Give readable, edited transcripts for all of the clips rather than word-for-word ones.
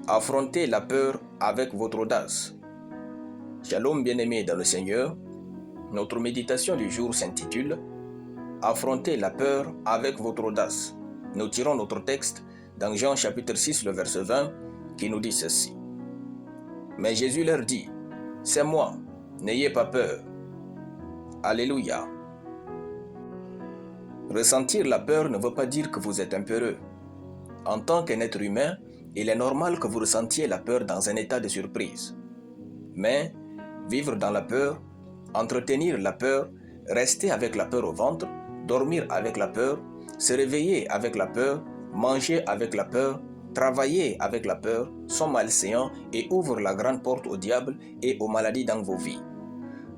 Affrontez la peur avec votre audace. Shalom bien-aimés dans le Seigneur, notre méditation du jour s'intitule « Affrontez la peur avec votre audace ». Nous tirons notre texte dans Jean chapitre 6, le verset 20, qui nous dit ceci. Mais Jésus leur dit, « C'est moi, n'ayez pas peur. » Alléluia. Ressentir la peur ne veut pas dire que vous êtes impéreux. En tant qu'un être humain, il est normal que vous ressentiez la peur dans un état de surprise. Mais vivre dans la peur, entretenir la peur, rester avec la peur au ventre, dormir avec la peur, se réveiller avec la peur, manger avec la peur, travailler avec la peur, sont malséants et ouvrent la grande porte au diable et aux maladies dans vos vies.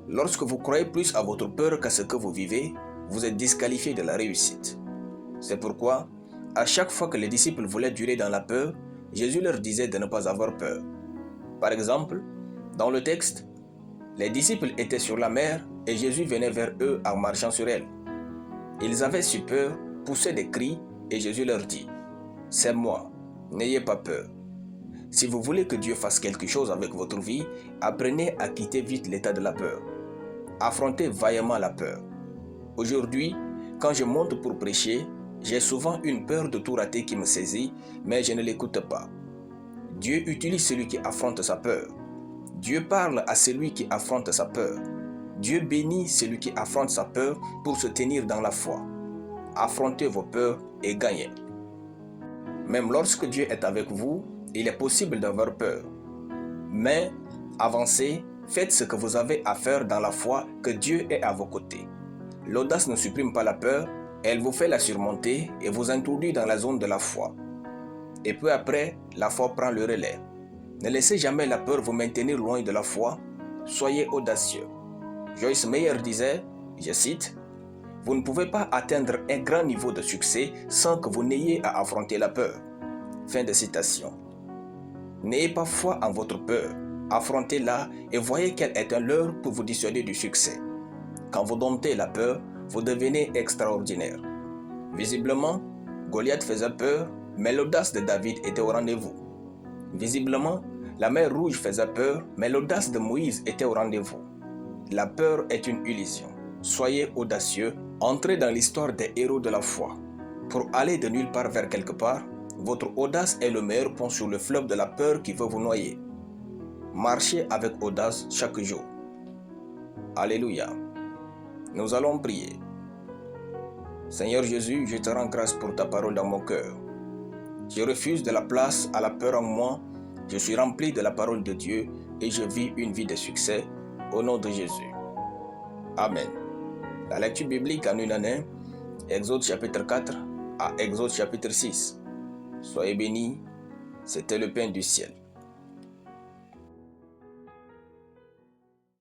Lorsque vous croyez plus à votre peur qu'à ce que vous vivez, vous êtes disqualifié de la réussite. C'est pourquoi, à chaque fois que les disciples voulaient durer dans la peur, Jésus leur disait de ne pas avoir peur. Par exemple, dans le texte, les disciples étaient sur la mer et Jésus venait vers eux en marchant sur elle. Ils avaient si peur, poussaient des cris et Jésus leur dit « C'est moi, n'ayez pas peur ». Si vous voulez que Dieu fasse quelque chose avec votre vie, apprenez à quitter vite l'état de la peur. Affrontez vaillamment la peur. Aujourd'hui, quand je monte pour prêcher, j'ai souvent une peur de tout rater qui me saisit, mais je ne l'écoute pas. Dieu utilise celui qui affronte sa peur. Dieu parle à celui qui affronte sa peur. Dieu bénit celui qui affronte sa peur pour se tenir dans la foi. Affrontez vos peurs et gagnez. Même lorsque Dieu est avec vous, il est possible d'avoir peur. Mais avancez, faites ce que vous avez à faire dans la foi que Dieu est à vos côtés. L'audace ne supprime pas la peur, elle vous fait la surmonter et vous introduit dans la zone de la foi. Et peu après, la foi prend le relais. Ne laissez jamais la peur vous maintenir loin de la foi, soyez audacieux. Joyce Meyer disait, je cite, « Vous ne pouvez pas atteindre un grand niveau de succès sans que vous n'ayez à affronter la peur. » Fin de citation. N'ayez pas foi en votre peur, affrontez-la et voyez qu'elle est un leurre pour vous dissuader du succès. Quand vous domptez la peur, vous devenez extraordinaire. Visiblement, Goliath faisait peur, mais l'audace de David était au rendez-vous. Visiblement, la mer Rouge faisait peur, mais l'audace de Moïse était au rendez-vous. La peur est une illusion. Soyez audacieux, entrez dans l'histoire des héros de la foi. Pour aller de nulle part vers quelque part, votre audace est le meilleur pont sur le fleuve de la peur qui veut vous noyer. Marchez avec audace chaque jour. Alléluia. Nous allons prier. Seigneur Jésus, je te rends grâce pour ta parole dans mon cœur. Je refuse de la place à la peur en moi. Je suis rempli de la parole de Dieu et je vis une vie de succès au nom de Jésus. Amen. La lecture biblique en une année, Exode chapitre 4 à Exode chapitre 6. Soyez bénis, c'était le pain du ciel.